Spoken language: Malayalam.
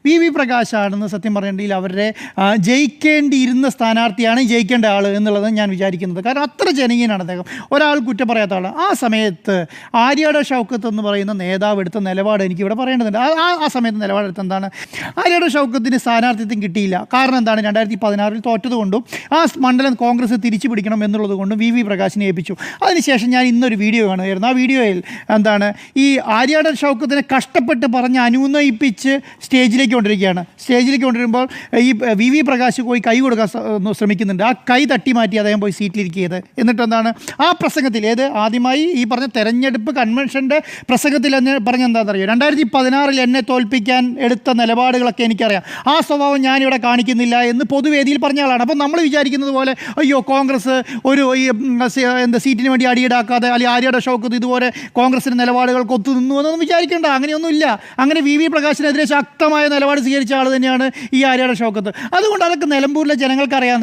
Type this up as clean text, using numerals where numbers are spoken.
വി പ്രകാശാണെന്ന് സത്യം പറഞ്ഞിട്ടുണ്ടെങ്കിൽ അവരുടെ ജയിക്കേണ്ടിയിരുന്ന സ്ഥാനാർത്ഥിയാണ് ജയിക്കേണ്ട ആൾ എന്നുള്ളത് ഞാൻ വിചാരിക്കുന്നത്. കാരണം അത്ര ജനകീയനാണ് അദ്ദേഹം, ഒരാൾ കുറ്റം പറയാത്ത ആൾ. ആ സമയത്ത് ആര്യാട ഷൗക്കത്ത് എന്ന് പറയുന്ന നേതാവ് എടുത്ത നിലപാട് എനിക്കിവിടെ പറയേണ്ടതുണ്ട്. ആ സമയത്ത് നിലപാടെടുത്ത് എന്താണ്, ആര്യാട ഷൗക്കത്തിന് സ്ഥാനാർത്ഥിത്വം കിട്ടിയില്ല. കാരണം എന്താണ്, 2016 തോറ്റതുകൊണ്ടും ആ മണ്ഡലം കോൺഗ്രസ് തിരിച്ചു പിടിക്കണം എന്നുള്ളത് കൊണ്ടും വി പ്രകാശിനെ ഏൽപ്പിച്ചു. അതിനുശേഷം ഞാൻ ഇന്നൊരു വീഡിയോ കാണുമായിരുന്നു. ആ വീഡിയോയിൽ എന്താണ്, ഈ ആര്യാട ഷൗക്കത്തിനെ കഷ്ടപ്പെട്ട് പറഞ്ഞ് അനുനയിപ്പിച്ച് സ്റ്റേജിലേക്ക് കൊണ്ടുവരുമ്പോൾ ഈ വി പ്രകാശ് പോയി കൈ കൊടുക്കാൻ ശ്രമിക്കുന്നുണ്ട്. ആ കൈ തട്ടി മാറ്റി അദ്ദേഹം പോയി സീറ്റിലിരിക്കിയത്. എന്നിട്ട് എന്താണ്, ആ പ്രസംഗത്തിൽ ആദ്യമായി ഈ പറഞ്ഞ തെരഞ്ഞെടുപ്പ് കൺവെൻഷൻ്റെ പ്രസംഗത്തിൽ പറഞ്ഞ എന്താണെന്നറിയോ, 2016 എന്നെ തോൽപ്പിക്കാൻ എടുത്ത നിലപാടുകളൊക്കെ എനിക്കറിയാം, ആ സ്വഭാവം ഞാനിവിടെ കാണിക്കുന്നില്ല എന്ന് പൊതുവേദിയിൽ പറഞ്ഞ ആളാണ്. അപ്പം നമ്മൾ വിചാരിക്കുന്നത് പോലെ അയ്യോ കോൺഗ്രസ് ഒരു സീറ്റിന് വേണ്ടി അടിയിടാക്കാതെ, അല്ലെങ്കിൽ ആര്യാട ഷൗക്കത്ത് ഇതുപോലെ കോൺഗ്രസിൻ്റെ നിലപാടുകൾക്ക് ഒത്തു നിന്നു എന്നൊന്നും വിചാരിക്കേണ്ട. അങ്ങനെയൊന്നുമില്ല. അങ്ങനെ വി പ്രകാശിനെതിരെ ശക്തമായ നിലപാട് സ്വീകരിച്ച ആൾ തന്നെയാണ് ഈ ആര്യാട ഷൗക്കത്ത്. അതുകൊണ്ട് അതൊക്കെ നിലമ്പൂരിലെ ജനങ്ങൾക്കറിയാവുന്ന